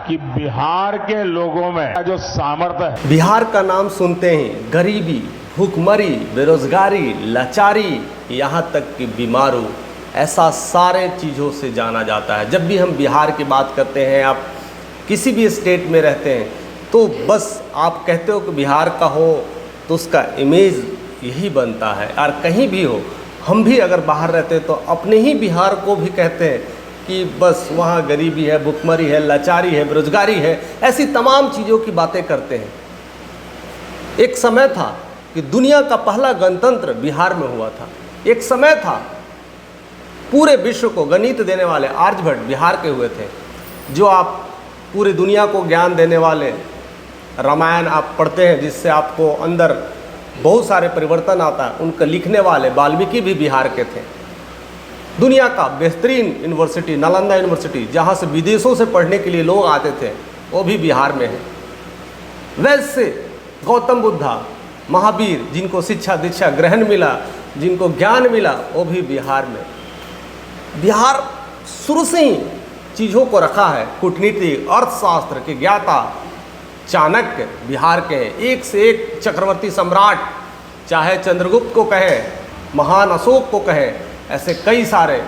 कि बिहार के लोगों में जो सामर्थ्य है, बिहार का नाम सुनते ही गरीबी, भूखमरी, बेरोजगारी, लाचारी, यहाँ तक कि बीमारू, ऐसा सारे चीज़ों से जाना जाता है। जब भी हम बिहार की बात करते हैं, आप किसी भी स्टेट में रहते हैं तो बस आप कहते हो कि बिहार का हो तो उसका इमेज यही बनता है। और कहीं भी हो, हम भी अगर बाहर रहते हैं तो अपने ही बिहार को भी कहते हैं कि बस वहाँ गरीबी है, भुखमरी है, लाचारी है, बेरोजगारी है, ऐसी तमाम चीज़ों की बातें करते हैं। एक समय था कि दुनिया का पहला गणतंत्र बिहार में हुआ था। एक समय था पूरे विश्व को गणित देने वाले आर्यभट्ट बिहार के हुए थे। जो आप पूरी दुनिया को ज्ञान देने वाले रामायण आप पढ़ते हैं, जिससे आपको अंदर बहुत सारे परिवर्तन आता है, उनका लिखने वाले वाल्मीकि भी बिहार के थे। दुनिया का बेहतरीन यूनिवर्सिटी नालंदा यूनिवर्सिटी, जहाँ से विदेशों से पढ़ने के लिए लोग आते थे, वो भी बिहार में है। वैसे गौतम बुद्धा, महावीर, जिनको शिक्षा दीक्षा ग्रहण मिला, जिनको ज्ञान मिला, वो भी बिहार में। बिहार शुरू से ही चीज़ों को रखा है। कूटनीति, अर्थशास्त्र के ज्ञाता चाणक्य बिहार के हैं। एक से एक चक्रवर्ती सम्राट, चाहे चंद्रगुप्त को कहे, महान अशोक को कहे, ऐसे कई सारे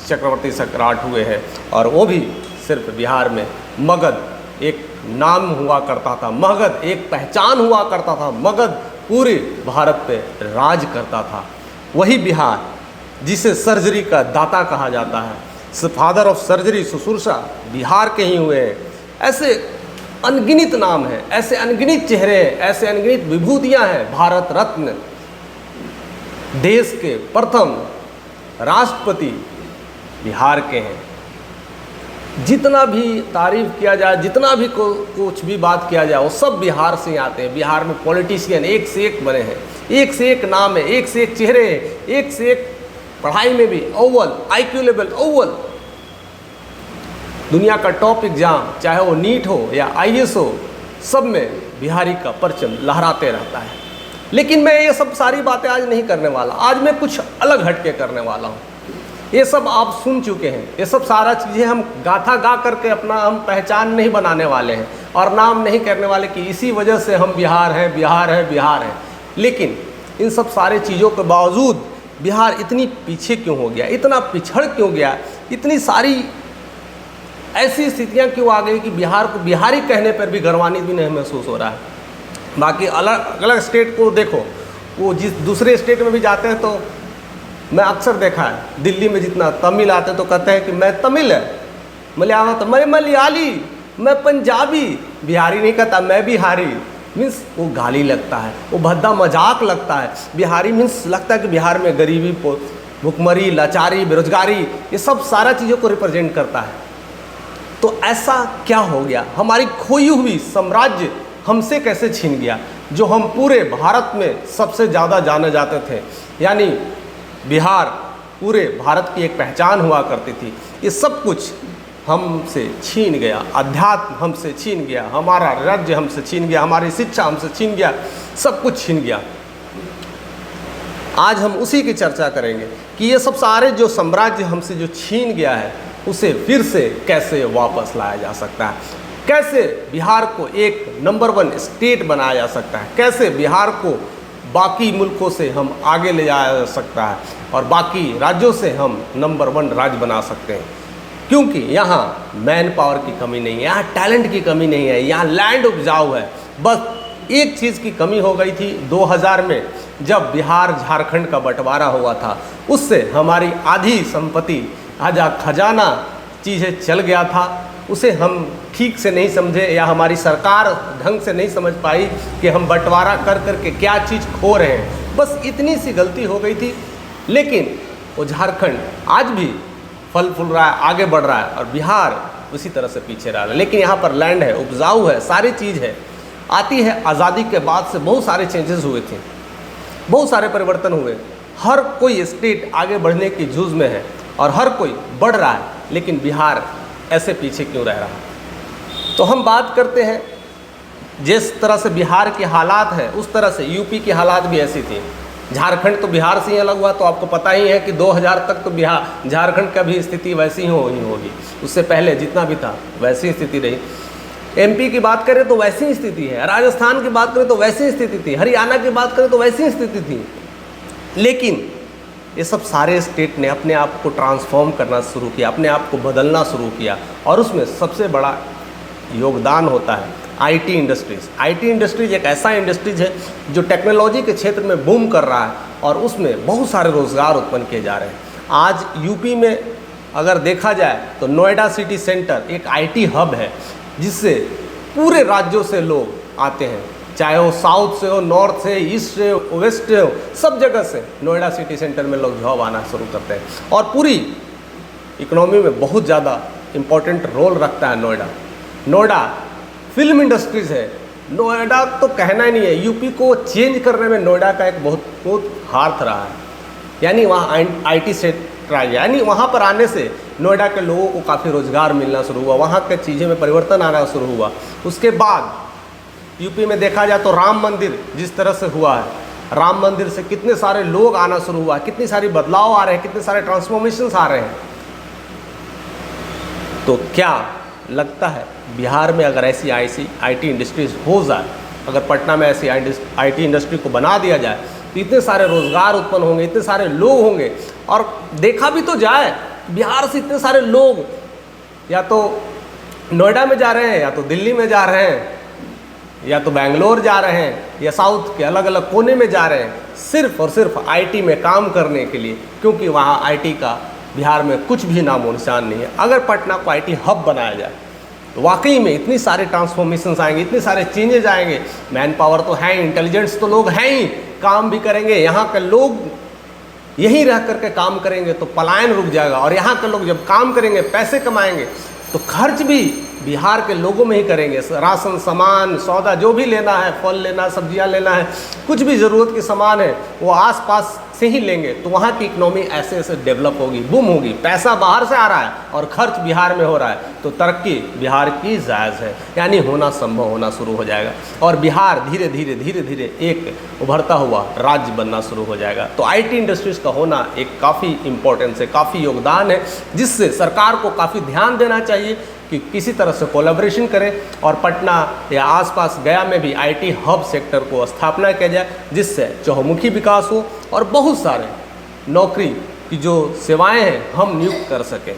चक्रवर्ती सम्राट हुए हैं, और वो भी सिर्फ बिहार में। मगध एक नाम हुआ करता था, मगध एक पहचान हुआ करता था, मगध पूरे भारत पे राज करता था। वही बिहार जिसे सर्जरी का दाता कहा जाता है, फादर ऑफ सर्जरी, सुश्रूषा, बिहार के ही हुए हैं। ऐसे अनगिनत नाम हैं, ऐसे अनगिनत चेहरे हैं, ऐसे अनगिनत विभूतियां हैं। भारत रत्न, देश के प्रथम राष्ट्रपति बिहार के हैं। जितना भी तारीफ किया जाए, जितना भी कुछ भी बात किया जाए, वो सब बिहार से ही आते हैं। बिहार में पॉलिटिशियन एक से एक बने हैं, एक से एक नाम है, एक से एक चेहरे हैं, एक से एक पढ़ाई में भी अव्वल, IQ लेवल अव्वल। दुनिया का टॉप एग्जाम, चाहे वो नीट हो या IAS हो, सब में बिहारी का परचम लहराते रहता है। लेकिन मैं ये सब सारी बातें आज नहीं करने वाला। आज मैं कुछ अलग हटके करने वाला हूँ। ये सब आप सुन चुके हैं, ये सब सारा चीज़ें हम गाथा गा करके अपना हम पहचान नहीं बनाने वाले हैं, और नाम नहीं करने वाले कि इसी वजह से हम बिहार हैं, बिहार है, बिहार है। लेकिन इन सब सारे चीज़ों के बावजूद बिहार इतनी पीछे क्यों हो गया, इतना पिछड़ क्यों गया, इतनी सारी ऐसी स्थितियां क्यों आ गई कि बिहार को बिहारी कहने पर भी गर्वान्वित भी नहीं महसूस हो रहा है। बाकी अलग अलग स्टेट को देखो, वो जिस दूसरे स्टेट में भी जाते हैं तो मैं अक्सर देखा है, दिल्ली में जितना तमिल आते हैं तो कहते हैं कि मैं तमिल है, मलयालम तो मैं मलयाली, मैं पंजाबी। बिहारी नहीं कहता मैं बिहारी, मीन्स वो गाली लगता है, वो भद्दा मजाक लगता है। बिहारी मीन्स लगता है कि बिहार में गरीबी, भुखमरी, लाचारी, बेरोजगारी, ये सब सारा चीज़ों को रिप्रेजेंट करता है। तो ऐसा क्या हो गया, हमारी खोई हुई साम्राज्य हमसे कैसे छीन गया, जो हम पूरे भारत में सबसे ज़्यादा जाने जाते थे। यानी बिहार पूरे भारत की एक पहचान हुआ करती थी, ये सब कुछ हमसे छीन गया। अध्यात्म हमसे छीन गया, हमारा राज्य हमसे छीन गया, हमारी शिक्षा हमसे छीन गया, सब कुछ छीन गया। आज हम उसी की चर्चा करेंगे कि ये सब सारे जो साम्राज्य हमसे जो छीन गया है, उसे फिर से कैसे वापस लाया जा सकता है, कैसे बिहार को एक नंबर 1 स्टेट बनाया जा सकता है, कैसे बिहार को बाकी मुल्कों से हम आगे ले जाया जा सकता है, और बाकी राज्यों से हम नंबर 1 राज्य बना सकते हैं। क्योंकि यहाँ मैन पावर की कमी नहीं है, यहाँ टैलेंट की कमी नहीं है, यहाँ लैंड उपजाऊ है। बस एक चीज़ की कमी हो गई थी 2000 में, जब बिहार झारखंड का बंटवारा हुआ था। उससे हमारी आधी संपत्ति, आधा खजाना चीज़ें चल गया था, उसे हम ठीक से नहीं समझे, या हमारी सरकार ढंग से नहीं समझ पाई कि हम बंटवारा कर करके क्या चीज़ खो रहे हैं। बस इतनी सी गलती हो गई थी। लेकिन वो झारखंड आज भी फल फूल रहा है, आगे बढ़ रहा है, और बिहार उसी तरह से पीछे रहा है। लेकिन यहाँ पर लैंड है, उपजाऊ है, सारी चीज़ है। आती है आज़ादी के बाद से बहुत सारे चेंजेस हुए थे, बहुत सारे परिवर्तन हुए। हर कोई स्टेट आगे बढ़ने की जूझ में है और हर कोई बढ़ रहा है, लेकिन बिहार ऐसे पीछे क्यों रह रहा है। तो हम बात करते हैं, जिस तरह से बिहार के हालात हैं उस तरह से यूपी की हालात भी ऐसी थी। झारखंड तो बिहार से ही अलग हुआ, तो आपको पता ही है कि 2000 तक तो बिहार झारखंड का भी स्थिति वैसी ही होगी। उससे पहले जितना भी था वैसी स्थिति रही। एमपी की बात करें तो वैसी स्थिति है, राजस्थान की बात करें तो वैसी स्थिति थी, हरियाणा की बात करें तो वैसी स्थिति थी। लेकिन ये सब सारे स्टेट ने अपने आप को ट्रांसफॉर्म करना शुरू किया, अपने आप को बदलना शुरू किया, और उसमें सबसे बड़ा योगदान होता है आईटी इंडस्ट्रीज़। आईटी इंडस्ट्रीज एक ऐसा इंडस्ट्रीज है जो टेक्नोलॉजी के क्षेत्र में बूम कर रहा है और उसमें बहुत सारे रोज़गार उत्पन्न किए जा रहे हैं। आज यूपी में अगर देखा जाए तो नोएडा सिटी सेंटर एक आईटी हब है, जिससे पूरे राज्यों से लोग आते हैं, चाहे वो साउथ से हो, नॉर्थ से, ईस्ट से, वेस्ट से हो, सब जगह से नोएडा सिटी सेंटर में लोग जॉब आना शुरू करते हैं और पूरी इकोनॉमी में बहुत ज़्यादा इम्पोर्टेंट रोल रखता है नोएडा। नोएडा फिल्म इंडस्ट्रीज़ है, नोएडा तो कहना ही नहीं है, यूपी को चेंज करने में नोएडा का एक बहुत हाथ रहा है। यानी वहाँ आईटी सेक्टर आ गया, यानी वहाँ पर आने से नोएडा के लोगों को काफ़ी रोज़गार मिलना शुरू हुआ, वहाँ के चीज़ें में परिवर्तन आना शुरू हुआ। उसके बाद यूपी में देखा जाए तो राम मंदिर जिस तरह से हुआ है, राम मंदिर से कितने सारे लोग आना शुरू हुआ, कितनी सारी बदलाव आ रहे हैं, कितने सारे ट्रांसफॉर्मेशंस आ रहे हैं। तो क्या लगता है बिहार में अगर ऐसी आईटी इंडस्ट्रीज हो जाए, अगर पटना में ऐसी आईटी इंडस्ट्री को बना दिया जाए तो इतने सारे रोज़गार उत्पन्न होंगे, इतने सारे लोग होंगे। और देखा भी तो जाए, बिहार से इतने सारे लोग या तो नोएडा में जा रहे हैं, या तो दिल्ली में जा रहे हैं, या तो बेंगलोर जा रहे हैं, या साउथ के अलग अलग कोने में जा रहे हैं, सिर्फ और सिर्फ आईटी में काम करने के लिए, क्योंकि वहाँ आईटी का बिहार में कुछ भी नामो निशान नहीं है। अगर पटना को आईटी हब बनाया जाए तो वाकई में इतनी सारे ट्रांसफॉर्मेशंस आएंगे, इतने सारे चेंजेज आएंगे। मैन पावर तो है, इंटेलिजेंस तो लोग हैं ही, काम भी करेंगे, यहाँ के लोग यहीं रह करके काम करेंगे तो पलायन रुक जाएगा, और यहाँ के लोग जब काम करेंगे, पैसे कमाएंगे, तो खर्च भी बिहार के लोगों में ही करेंगे। राशन, सामान, सौदा जो भी लेना है, फल लेना, सब्जियां लेना है, कुछ भी ज़रूरत की सामान है वो आसपास से ही लेंगे, तो वहाँ की इकनॉमी ऐसे ऐसे डेवलप होगी, बूम होगी। पैसा बाहर से आ रहा है और खर्च बिहार में हो रहा है, तो तरक्की बिहार की जायज़ है, यानी होना संभव होना शुरू हो जाएगा और बिहार धीरे धीरे एक उभरता हुआ राज्य बनना शुरू हो जाएगा। तो आईटी इंडस्ट्रीज़ का होना एक काफ़ी इम्पोर्टेंस है, काफ़ी योगदान है, जिससे सरकार को काफ़ी ध्यान देना चाहिए कि किसी तरह से कोलैबोरेशन करें और पटना या आसपास गया में भी आईटी हब सेक्टर को स्थापना किया जाए, जिससे चहुमुखी विकास हो और बहुत सारे नौकरी की जो सेवाएं हैं हम नियुक्त कर सकें।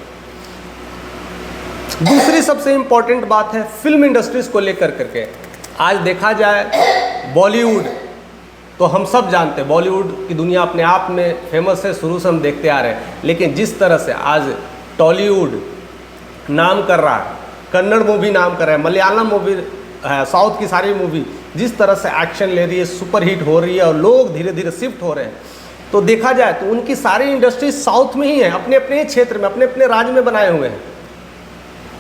दूसरी सबसे इम्पॉर्टेंट बात है फिल्म इंडस्ट्रीज को लेकर करके। आज देखा जाए बॉलीवुड तो हम सब जानते हैं, बॉलीवुड की दुनिया अपने आप में फेमस है, शुरू से हम देखते आ रहे हैं, लेकिन जिस तरह से आज टॉलीवुड नाम कर रहा है, कन्नड़ मूवी नाम कर रहा है, मलयालम मूवी है, साउथ की सारी मूवी जिस तरह से एक्शन ले रही है, सुपर हिट हो रही है और लोग धीरे धीरे शिफ्ट हो रहे हैं, तो देखा जाए तो उनकी सारी इंडस्ट्री साउथ में ही है, अपने अपने क्षेत्र में, अपने अपने राज्य में बनाए हुए हैं।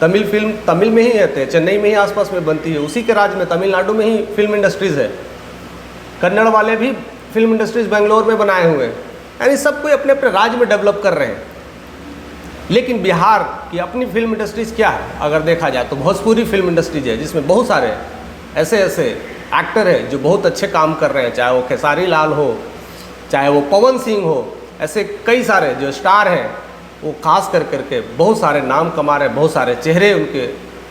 तमिल फिल्म तमिल में ही है, चेन्नई में ही आसपास में बनती है, उसी के राज्य में तमिलनाडु में ही फिल्म इंडस्ट्रीज़ है। कन्नड़ वाले भी फिल्म इंडस्ट्रीज बेंगलोर में बनाए हुए हैं, यानी सब कोई अपने अपने राज्य में डेवलप कर रहे हैं। लेकिन बिहार की अपनी फिल्म इंडस्ट्रीज क्या है अगर देखा जाए तो भोजपुरी फिल्म इंडस्ट्रीज है, जिसमें बहुत सारे ऐसे ऐसे एक्टर हैं जो बहुत अच्छे काम कर रहे हैं, चाहे वो खेसारी लाल हो, चाहे वो पवन सिंह हो, ऐसे कई सारे जो स्टार हैं वो खास कर करके बहुत सारे नाम कमा रहे हैं, बहुत सारे चेहरे उनके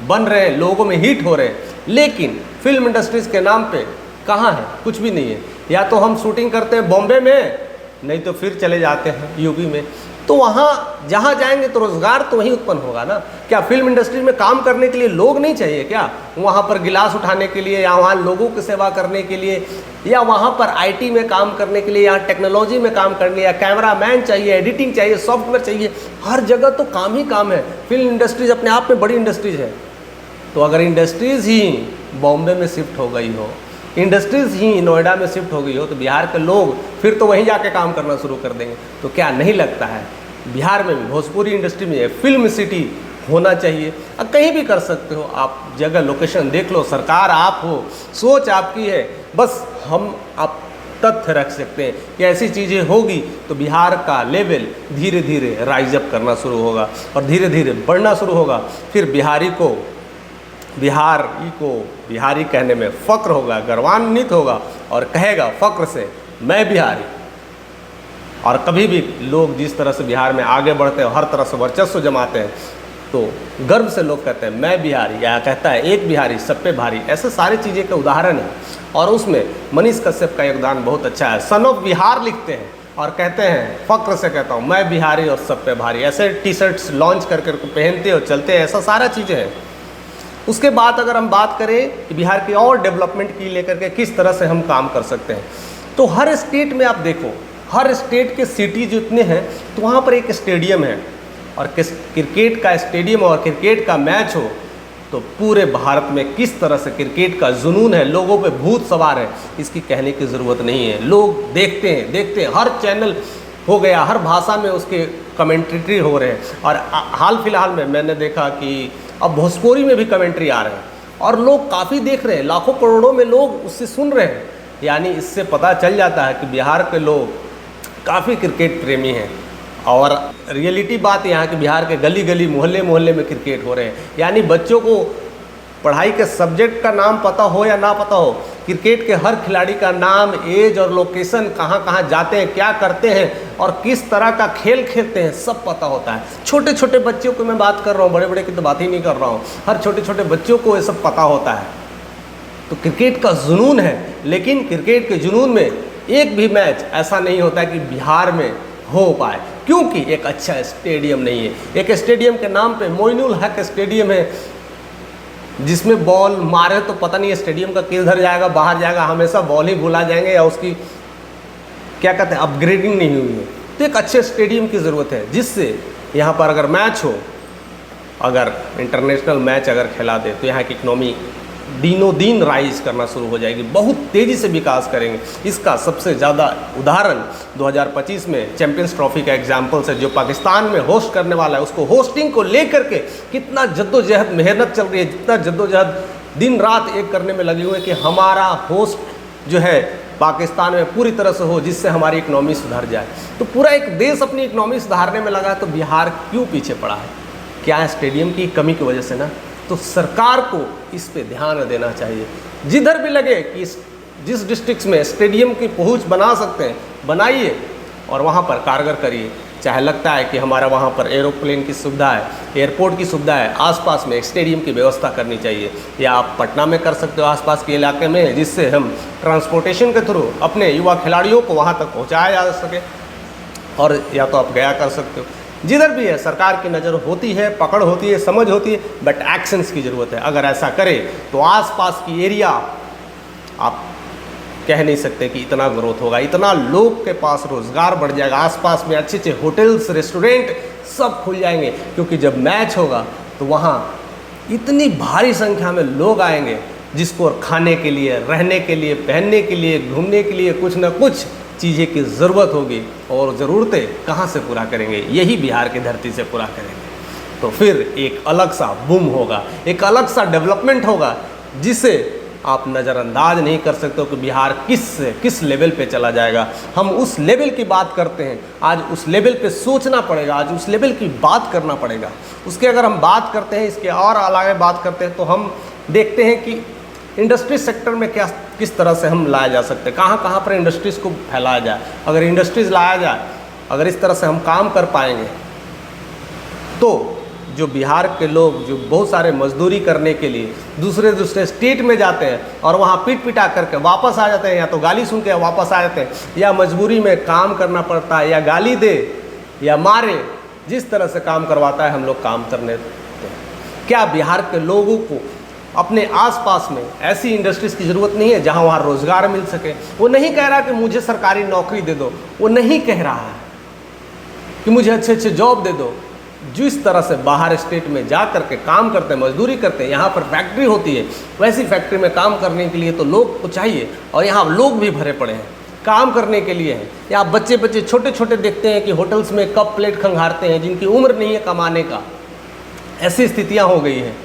बन रहे हैं, लोगों में हिट हो रहे हैं। लेकिन फिल्म इंडस्ट्रीज़ के नाम पे कहाँ है? कुछ भी नहीं है। या तो हम शूटिंग करते हैं बॉम्बे में, नहीं तो फिर चले जाते हैं यूपी में, तो वहाँ जहाँ जाएंगे तो रोज़गार तो वहीं उत्पन्न होगा ना। क्या फिल्म इंडस्ट्री में काम करने के लिए लोग नहीं चाहिए क्या? वहाँ पर गिलास उठाने के लिए, या वहाँ लोगों की सेवा करने के लिए, या वहाँ पर आईटी में काम करने के लिए, या टेक्नोलॉजी में काम करने, या कैमरामैन चाहिए, एडिटिंग चाहिए, सॉफ्टवेयर चाहिए, हर जगह तो काम ही काम है। फिल्म इंडस्ट्रीज अपने आप में बड़ी इंडस्ट्रीज है। तो अगर इंडस्ट्रीज़ ही बॉम्बे में शिफ्ट हो गई हो, इंडस्ट्रीज़ ही नोएडा में शिफ्ट हो गई हो, तो बिहार के लोग फिर तो वहीं जाके काम करना शुरू कर देंगे। तो क्या नहीं लगता है बिहार में भी भोजपुरी इंडस्ट्री में फिल्म सिटी होना चाहिए? अब कहीं भी कर सकते हो आप, जगह लोकेशन देख लो, सरकार आप हो, सोच आपकी है, बस हम आप तथ्य रख सकते हैं कि ऐसी चीज़ें होगी तो बिहार का लेवल धीरे धीरे राइज अप करना शुरू होगा और धीरे धीरे बढ़ना शुरू होगा। फिर बिहारी को बिहारी कहने में फ़क्र होगा, गर्वान्वित होगा और कहेगा फ़क्र से, मैं बिहारी, और कभी भी लोग जिस तरह से बिहार में आगे बढ़ते हैं, हर तरह से वर्चस्व जमाते हैं, तो गर्व से लोग कहते हैं मैं बिहारी, या कहता है एक बिहारी सब पे भारी। ऐसे सारी चीज़ें का उदाहरण है और उसमें मनीष कश्यप का योगदान बहुत अच्छा है। सन ऑफ बिहार लिखते हैं और कहते हैं फ़ख्र से कहता हूँ मैं बिहारी और सब पे भारी। ऐसे टी शर्ट्स लॉन्च कर पहनते और चलते हैं, ऐसा सारा चीज़ें हैं। उसके बाद अगर हम बात करें कि बिहार की और डेवलपमेंट की लेकर के किस तरह से हम काम कर सकते हैं, तो हर स्टेट में आप देखो, हर स्टेट के सिटी जितने हैं तो वहाँ पर एक स्टेडियम है, और क्रिकेट का स्टेडियम और क्रिकेट का मैच हो तो पूरे भारत में किस तरह से क्रिकेट का जुनून है, लोगों पे भूत सवार है, इसकी कहने की ज़रूरत नहीं है। लोग देखते हैं, हर चैनल हो गया, हर भाषा में उसके कमेंट्री हो रहे हैं। और हाल फिलहाल में मैंने देखा कि अब भोजपुरी में भी कमेंट्री आ रहे हैं और लोग काफ़ी देख रहे हैं, लाखों करोड़ों में लोग उससे सुन रहे हैं। यानी इससे पता चल जाता है कि बिहार के लोग काफ़ी क्रिकेट प्रेमी हैं। और रियलिटी बात यहाँ कि बिहार के गली गली मोहल्ले मोहल्ले में क्रिकेट हो रहे हैं। यानी बच्चों को पढ़ाई के सब्जेक्ट का नाम पता हो या ना पता हो, क्रिकेट के हर खिलाड़ी का नाम, एज और लोकेशन, कहाँ कहाँ जाते हैं, क्या करते हैं और किस तरह का खेल खेलते हैं, सब पता होता है। छोटे छोटे बच्चों को मैं बात कर रहा हूँ, बड़े बड़े की तो बात ही नहीं कर रहा हूँ, हर छोटे छोटे बच्चों को ये सब पता होता है। तो क्रिकेट का जुनून है, लेकिन क्रिकेट के जुनून में एक भी मैच ऐसा नहीं होता कि बिहार में हो पाए, क्योंकि एक अच्छा स्टेडियम नहीं है। एक स्टेडियम के नाम पे मोइनुल हक स्टेडियम है, जिसमें बॉल मारे तो पता नहीं स्टेडियम का किधर जाएगा, बाहर जाएगा, हमेशा बॉल ही भुला जाएंगे या उसकी क्या कहते हैं अपग्रेडिंग नहीं हुई है। तो एक अच्छे स्टेडियम की ज़रूरत है, जिससे यहाँ पर अगर मैच हो, अगर इंटरनेशनल मैच अगर खेला दे तो यहाँ की इकनॉमी दिनों दिन राइज करना शुरू हो जाएगी, बहुत तेज़ी से विकास करेंगे। इसका सबसे ज़्यादा उदाहरण 2025 में चैंपियंस ट्रॉफी का एग्जाम्पल है, जो पाकिस्तान में होस्ट करने वाला है। उसको होस्टिंग को लेकर के कितना जद्दोजहद मेहनत चल रही है, जितना जद्दोजहद दिन रात एक करने में लगे हुए कि हमारा होस्ट जो है पाकिस्तान में पूरी तरह से हो, जिससे हमारी इकनॉमी सुधर जाए। तो पूरा एक देश अपनी इकनॉमी सुधारने में लगा है, तो बिहार क्यों पीछे पड़ा है? क्या है? स्टेडियम की कमी की वजह से ना। तो सरकार को इस पे ध्यान देना चाहिए। जिधर भी लगे कि जिस डिस्ट्रिक्ट में स्टेडियम की पहुंच बना सकते हैं बनाइए और वहाँ पर कारगर करिए। चाहे लगता है कि हमारा वहाँ पर एरोप्लेन की सुविधा है, एयरपोर्ट की सुविधा है, आसपास में एक स्टेडियम की व्यवस्था करनी चाहिए, या आप पटना में कर सकते हो आसपास के इलाके में, जिससे हम ट्रांसपोर्टेशन के थ्रू अपने युवा खिलाड़ियों को वहाँ तक पहुँचाया जा सके। और या तो आप गया कर सकते हो। जिधर भी है सरकार की नज़र होती है, पकड़ होती है, समझ होती है, बट एक्शंस की ज़रूरत है। अगर ऐसा करे तो आसपास की एरिया आप कह नहीं सकते कि इतना ग्रोथ होगा, इतना लोग के पास रोज़गार बढ़ जाएगा, आसपास में अच्छे अच्छे होटल्स, रेस्टोरेंट सब खुल जाएंगे। क्योंकि जब मैच होगा तो वहाँ इतनी भारी संख्या में लोग आएंगे, जिसको खाने के लिए, रहने के लिए, पहनने के लिए, घूमने के लिए कुछ ना कुछ चीज़ें की ज़रूरत होगी। और ज़रूरतें कहाँ से पूरा करेंगे? यही बिहार की धरती से पूरा करेंगे। तो फिर एक अलग सा बूम होगा, एक अलग सा डेवलपमेंट होगा, जिसे आप नज़रअंदाज नहीं कर सकते हो कि बिहार किस लेवल पे चला जाएगा। हम उस लेवल की बात करते हैं, आज उस लेवल पे सोचना पड़ेगा, आज उस लेवल की बात करना पड़ेगा। उसके अगर हम बात करते हैं, इसके और आगे बात करते हैं, तो हम देखते हैं कि इंडस्ट्री सेक्टर में किस तरह से हम लाया जा सकते हैं, कहाँ कहाँ पर इंडस्ट्रीज़ को फैलाया जाए। अगर इंडस्ट्रीज़ लाया जाए, अगर इस तरह से हम काम कर पाएंगे, तो जो बिहार के लोग जो बहुत सारे मजदूरी करने के लिए दूसरे स्टेट में जाते हैं और वहाँ पीट पिटा करके वापस आ जाते हैं, या तो गाली सुन के वापस आ जाते हैं, या मजबूरी में काम करना पड़ता है, या गाली दे या मारे, जिस तरह से काम करवाता है हम लोग काम करने देते हैं। क्या बिहार के लोगों को अपने आसपास में ऐसी इंडस्ट्रीज़ की ज़रूरत नहीं है जहाँ वहाँ रोज़गार मिल सके? वो नहीं कह रहा कि मुझे सरकारी नौकरी दे दो, वो नहीं कह रहा है कि मुझे अच्छे अच्छे जॉब दे दो। जिस तरह से बाहर स्टेट में जा करके काम करते हैं, मजदूरी करते हैं, यहाँ पर फैक्ट्री होती है, वैसी फैक्ट्री में काम करने के लिए तो लोग को चाहिए, और यहाँ लोग भी भरे पड़े हैं काम करने के लिए हैं। यहाँ बच्चे छोटे छोटे देखते हैं कि होटल्स में कप प्लेट खंगारते हैं, जिनकी उम्र नहीं है कमाने का। ऐसी स्थितियाँ हो गई हैं,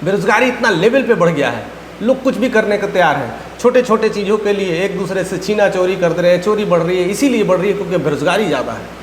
बेरोजगारी इतना लेवल पे बढ़ गया है, लोग कुछ भी करने को तैयार हैं। छोटे छोटे चीज़ों के लिए एक दूसरे से छीना चोरी करते रहे, चोरी बढ़ रही है, इसीलिए बढ़ रही है क्योंकि बेरोजगारी ज़्यादा है।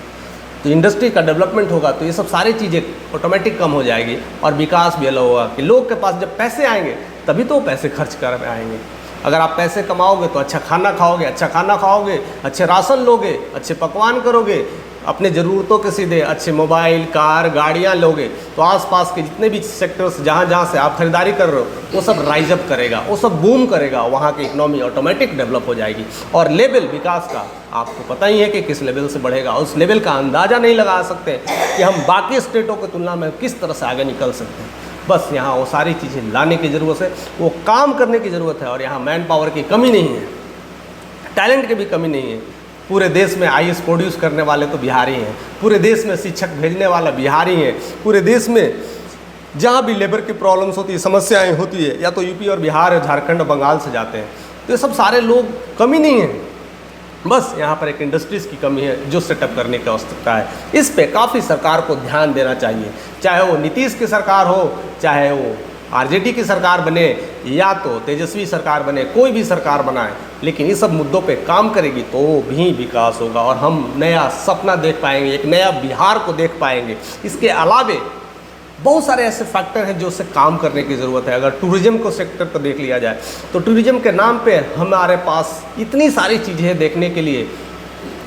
तो इंडस्ट्री का डेवलपमेंट होगा तो ये सब सारी चीज़ें ऑटोमेटिक कम हो जाएगी, और विकास भी अलग होगा कि लोग के पास जब पैसे आएंगे तभी तो पैसे खर्च कर आएंगे। अगर आप पैसे कमाओगे तो अच्छा खाना खाओगे, अच्छा खाना खाओगे, अच्छे राशन लोगे, अच्छे पकवान करोगे, अपने ज़रूरतों के सीधे अच्छे मोबाइल, कार, गाड़ियाँ लोगे, तो आसपास के जितने भी सेक्टर्स जहाँ जहाँ से आप खरीदारी कर रहे हो वो सब राइज अप करेगा, वो सब बूम करेगा, वहाँ की इकोनॉमी ऑटोमेटिक डेवलप हो जाएगी। और लेवल विकास का आपको पता ही है कि किस लेवल से बढ़ेगा, उस लेवल का अंदाज़ा नहीं लगा सकते कि हम बाकी स्टेटों की तुलना में किस तरह से आगे निकल सकते हैं। बस यहाँ वो सारी चीज़ें लाने की ज़रूरत है, वो काम करने की ज़रूरत है। और यहाँ मैन पावर की कमी नहीं है, टैलेंट की भी कमी नहीं है। पूरे देश में आईएएस प्रोड्यूस करने वाले तो बिहारी हैं, पूरे देश में शिक्षक भेजने वाला बिहारी हैं, पूरे देश में जहाँ भी लेबर की प्रॉब्लम्स होती है, समस्याएं होती है, या तो यूपी और बिहार, झारखंड और बंगाल से जाते हैं। तो ये सब सारे लोग कमी नहीं है, बस यहाँ पर एक इंडस्ट्रीज़ की कमी है जो सेटअप करने की आवश्यकता है। इस पे काफ़ी सरकार को ध्यान देना चाहिए, चाहे वो नीतीश की सरकार हो, चाहे वो आरजेडी की सरकार बने, या तो तेजस्वी सरकार बने, कोई भी सरकार बनाए, लेकिन इस सब मुद्दों पे काम करेगी तो भी विकास होगा और हम नया सपना देख पाएंगे, एक नया बिहार को देख पाएंगे। इसके अलावे बहुत सारे ऐसे फैक्टर हैं जो उससे काम करने की ज़रूरत है। अगर टूरिज़्म को सेक्टर को देख लिया जाए तो टूरिज़्म के नाम पे हमारे पास इतनी सारी चीज़ें हैं देखने के लिए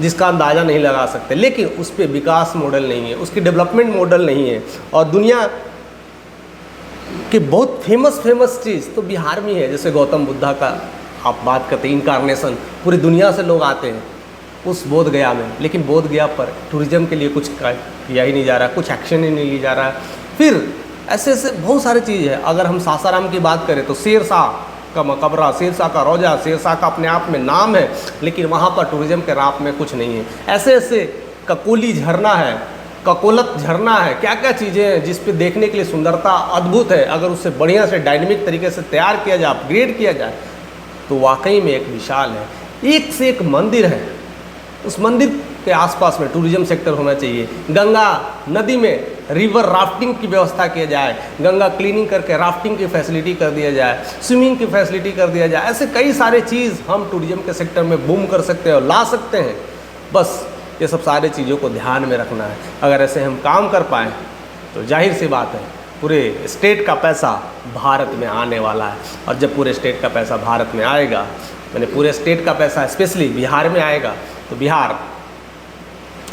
जिसका अंदाज़ा नहीं लगा सकते, लेकिन उस पर विकास मॉडल नहीं है, उसकी डेवलपमेंट मॉडल नहीं है। और दुनिया कि बहुत फेमस चीज़ तो बिहार में है, जैसे गौतम बुद्धा का आप बात करते हैं, इनकारनेशन, पूरी दुनिया से लोग आते हैं उस बोध गया में, लेकिन बोध गया पर टूरिज़्म के लिए कुछ किया ही नहीं जा रहा, कुछ एक्शन ही नहीं लिया जा रहा। फिर ऐसे ऐसे बहुत सारी चीज़ है। अगर हम सासाराम की बात करें तो शेरशाह का मकबरा, शेरशाह का रोजा, शेरशाह का अपने आप में नाम है, लेकिन वहाँ पर टूरिज़्म के राप में कुछ नहीं है। ऐसे ऐसे ककोली झरना है, ककोलत झरना है, क्या क्या चीज़ें हैं जिस पे देखने के लिए सुंदरता अद्भुत है। अगर उससे बढ़िया से डायनेमिक तरीके से तैयार किया जाए, अपग्रेड किया जाए, तो वाकई में एक विशाल है, एक से एक मंदिर है। उस मंदिर के आसपास में टूरिज़्म सेक्टर होना चाहिए। गंगा नदी में रिवर राफ्टिंग की व्यवस्था किया जाए, गंगा क्लीनिंग करके राफ्टिंग की फैसिलिटी कर दिया जाए, स्विमिंग की फैसिलिटी कर दिया जाए। ऐसे कई सारे चीज़ हम टूरिज़्म के सेक्टर में बूम कर सकते हैं और ला सकते हैं। बस ये सब सारे चीज़ों को ध्यान में रखना है। अगर ऐसे हम काम कर पाएँ तो जाहिर सी बात है पूरे स्टेट का पैसा भारत में आने वाला है। और जब पूरे स्टेट का पैसा भारत में आएगा, मैंने पूरे स्टेट का पैसा स्पेशली बिहार में आएगा, तो बिहार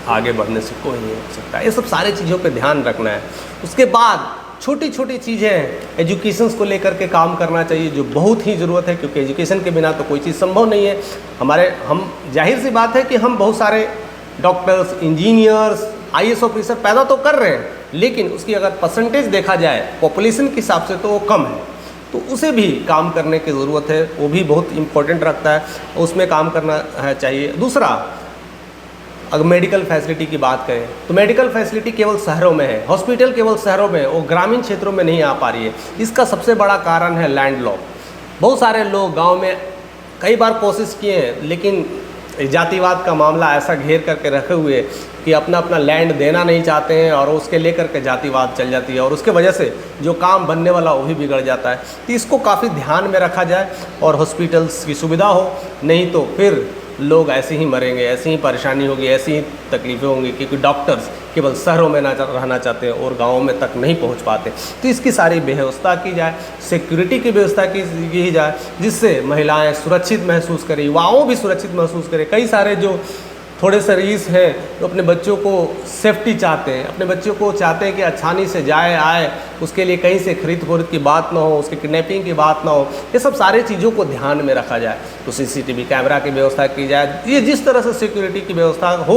आगे बढ़ने से कोई नहीं हो सकता। ये सब सारी चीज़ों पे ध्यान रखना है। उसके बाद छोटी छोटी चीज़ें एजुकेशन को लेकर के काम करना चाहिए, जो बहुत ही ज़रूरत है, क्योंकि एजुकेशन के बिना तो कोई चीज़ संभव नहीं है। हम जाहिर सी बात है कि हम बहुत सारे डॉक्टर्स, इंजीनियर्स, आईएएस ऑफिसर पैदा तो कर रहे हैं, लेकिन उसकी अगर परसेंटेज देखा जाए पॉपुलेशन के हिसाब से तो वो कम है। तो उसे भी काम करने की ज़रूरत है, वो भी बहुत इम्पोर्टेंट रखता है, उसमें काम करना है चाहिए। दूसरा, अगर मेडिकल फैसिलिटी की बात करें तो मेडिकल फैसिलिटी केवल शहरों में है, हॉस्पिटल केवल शहरों में, वो ग्रामीण क्षेत्रों में नहीं आ पा रही है। इसका सबसे बड़ा कारण है लैंड लॉ। बहुत सारे लोग गांव में कई बार कोशिश किए हैं, लेकिन जातिवाद का मामला ऐसा घेर करके रखे हुए कि अपना अपना लैंड देना नहीं चाहते हैं और उसके लेकर के जातिवाद चल जाती है, और उसके वजह से जो काम बनने वाला वो भी बिगड़ जाता है। तो इसको काफ़ी ध्यान में रखा जाए और हॉस्पिटल्स की सुविधा हो, नहीं तो फिर लोग ऐसे ही मरेंगे, ऐसी ही परेशानी होगी, ऐसी ही तकलीफ़ें होंगी, क्योंकि डॉक्टर्स केवल शहरों में ना रहना चाहते हैं और गाँवों में तक नहीं पहुँच पाते। तो इसकी सारी व्यवस्था की जाए, सिक्योरिटी की व्यवस्था की जाए, जिससे महिलाएं सुरक्षित महसूस करें, युवाओं भी सुरक्षित महसूस करें। कई सारे जो थोड़े से रईस हैं तो अपने बच्चों को सेफ्टी चाहते हैं, अपने बच्चों को चाहते हैं कि आसानी से जाए आए, उसके लिए कहीं से खरीद फरोख्त की बात ना हो, उसके किडनैपिंग की बात ना हो। ये सब सारे चीज़ों को ध्यान में रखा जाए। तो सीसीटीवी कैमरा की व्यवस्था की जाए, ये जिस तरह से सिक्योरिटी की व्यवस्था हो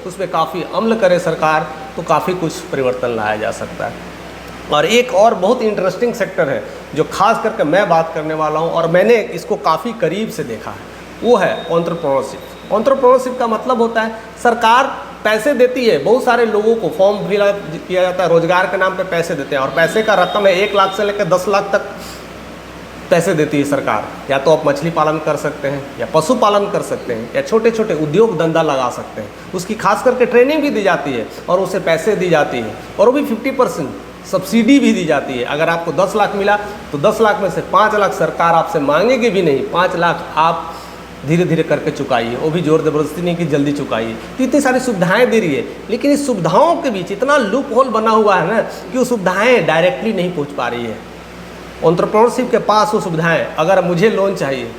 उस पर काफ़ी अमल करे सरकार, तो काफ़ी कुछ परिवर्तन लाया जा सकता है। और एक और बहुत इंटरेस्टिंग सेक्टर है जो खास करके मैं बात करने वाला हूँ और मैंने इसको काफ़ी करीब से देखा है, वो है एंटरप्रेन्योरशिप। एंटरप्रेन्योरशिप का मतलब होता है सरकार पैसे देती है, बहुत सारे लोगों को फॉर्म फिलअप किया जाता है, रोजगार के नाम पे पैसे देते हैं, और पैसे का रकम है 1 लाख से लेकर 10 लाख तक पैसे देती है सरकार। या तो आप मछली पालन कर सकते हैं, या पशु पालन कर सकते हैं, या छोटे छोटे उद्योग धंधा लगा सकते हैं। उसकी खास करके ट्रेनिंग भी दी जाती है और उसे पैसे दी जाती है, और वो भी 50% सब्सिडी भी दी जाती है। अगर आपको 10 लाख मिला तो 10 लाख में से 5 लाख सरकार आपसे मांगेगी भी नहीं, 5 लाख आप धीरे धीरे करके चुकाइए, वो भी जोर ज़बरदस्ती नहीं कि जल्दी चुकाइए। तो इतनी सारी सुविधाएं दे रही है, लेकिन इस सुविधाओं के बीच इतना लूप होल बना हुआ है ना कि वो सुविधाएं डायरेक्टली नहीं पहुंच पा रही है। एंटरप्रेन्योरशिप के पास वो सुविधाएं, अगर मुझे लोन चाहिए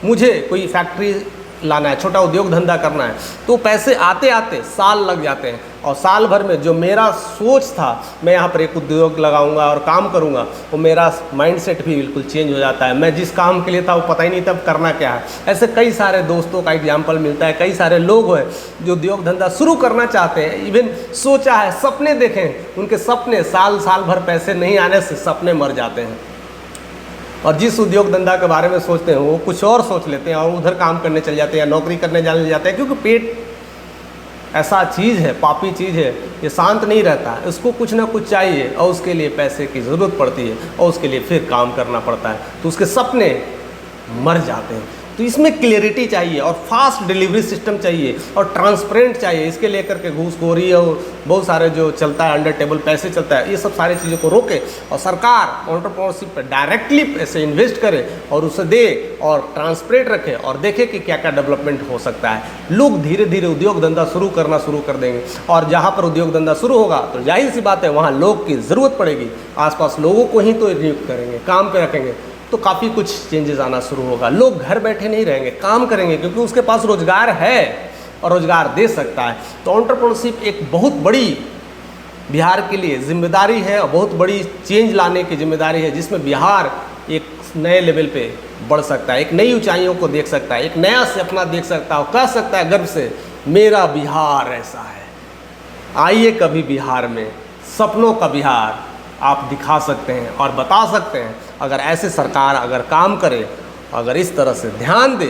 मुझे कोई फैक्ट्री लाना है, छोटा उद्योग धंधा करना है, तो पैसे आते आते साल लग जाते हैं। और साल भर में जो मेरा सोच था मैं यहाँ पर एक उद्योग लगाऊंगा और काम करूँगा, वो मेरा माइंडसेट भी बिल्कुल चेंज हो जाता है। मैं जिस काम के लिए था वो पता ही नहीं तब करना क्या है। ऐसे कई सारे दोस्तों का एग्जाम्पल मिलता है, कई सारे लोग हैं जो उद्योग धंधा शुरू करना चाहते हैं, इवन सोचा है, सपने देखें, उनके सपने साल भर पैसे नहीं आने से सपने मर जाते हैं। और जिस उद्योग धंधा के बारे में सोचते हैं वो कुछ और सोच लेते हैं और उधर काम करने चले जाते हैं या नौकरी करने जाने जाते हैं, क्योंकि पेट ऐसा चीज़ है, पापी चीज़ है, ये शांत नहीं रहता है, उसको कुछ ना कुछ चाहिए और उसके लिए पैसे की ज़रूरत पड़ती है और उसके लिए फिर काम करना पड़ता है, तो उसके सपने मर जाते हैं। तो इसमें क्लियरिटी चाहिए और फास्ट डिलीवरी सिस्टम चाहिए और ट्रांसपेरेंट चाहिए। इसके लेकर के घूसखोरी और बहुत सारे जो चलता है अंडर टेबल पैसे चलता है, ये सब सारी चीज़ों को रोके और सरकार एंटरप्रेन्योरशिप पे डायरेक्टली पैसे इन्वेस्ट करे और उसे दे और ट्रांसपेरेंट रखे और देखे कि क्या क्या डेवलपमेंट हो सकता है। लोग धीरे धीरे उद्योग धंधा शुरू करना शुरू कर देंगे और जहाँ पर उद्योग धंधा शुरू होगा तो जाहिर सी बात है वहाँ लोग की ज़रूरत पड़ेगी, आसपास लोगों को ही तो नियुक्त करेंगे, काम पे रखेंगे, तो काफ़ी कुछ चेंजेस आना शुरू होगा। लोग घर बैठे नहीं रहेंगे, काम करेंगे, क्योंकि उसके पास रोजगार है और रोजगार दे सकता है। तो एंटरप्रेन्योरशिप एक बहुत बड़ी बिहार के लिए जिम्मेदारी है और बहुत बड़ी चेंज लाने की जिम्मेदारी है, जिसमें बिहार एक नए लेवल पे बढ़ सकता है, एक नई ऊंचाइयों को देख सकता है, एक नया सपना देख सकता है और कह सकता है गर्व से, मेरा बिहार ऐसा है। आइए कभी बिहार में सपनों का बिहार आप दिखा सकते हैं और बता सकते हैं। अगर ऐसे सरकार अगर काम करे, अगर इस तरह से ध्यान दे,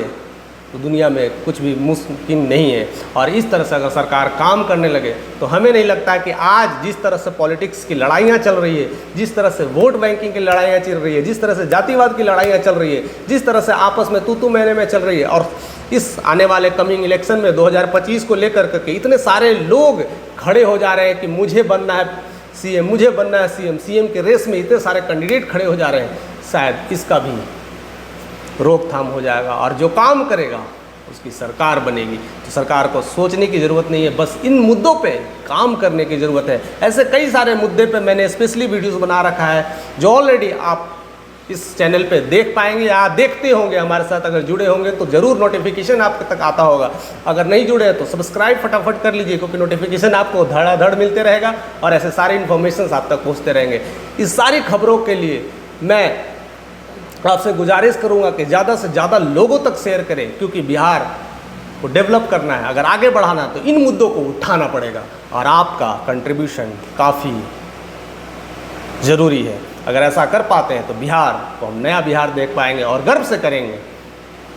तो दुनिया में कुछ भी मुमकिन नहीं है। और इस तरह से अगर सरकार काम करने लगे तो हमें नहीं लगता कि आज जिस तरह से पॉलिटिक्स की लड़ाइयाँ चल रही है, जिस तरह से वोट बैंकिंग की लड़ाइयाँ चल रही है, जिस तरह से जातिवाद की लड़ाइयाँ चल रही है, जिस तरह से आपस में तू मैंने में चल रही है, और इस आने वाले कमिंग इलेक्शन में 2025 को लेकर के इतने सारे लोग खड़े हो जा रहे हैं कि मुझे बनना है सीएम, मुझे बनना है सीएम के रेस में इतने सारे कैंडिडेट खड़े हो जा रहे हैं, शायद इसका भी रोकथाम हो जाएगा और जो काम करेगा उसकी सरकार बनेगी। तो सरकार को सोचने की ज़रूरत नहीं है, बस इन मुद्दों पे काम करने की ज़रूरत है। ऐसे कई सारे मुद्दे पे मैंने स्पेशली वीडियोस बना रखा है जो ऑलरेडी आप इस चैनल पे देख पाएंगे या देखते होंगे। हमारे साथ अगर जुड़े होंगे तो ज़रूर नोटिफिकेशन आप तक आता होगा। अगर नहीं जुड़े हैं तो सब्सक्राइब फटाफट कर लीजिए, क्योंकि नोटिफिकेशन आपको धड़ाधड़ मिलते रहेगा और ऐसे सारे इन्फॉर्मेशन आप तक पहुँचते रहेंगे। इस सारी खबरों के लिए मैं आपसे गुजारिश करूंगा कि ज़्यादा से ज़्यादा लोगों तक शेयर करें, क्योंकि बिहार को डेवलप करना है, अगर आगे बढ़ाना है तो इन मुद्दों को उठाना पड़ेगा और आपका कंट्रीब्यूशन काफ़ी ज़रूरी है। अगर ऐसा कर पाते हैं तो बिहार को हम नया बिहार देख पाएंगे और गर्व से करेंगे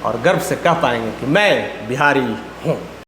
और गर्व से कह पाएंगे कि मैं बिहारी हूँ।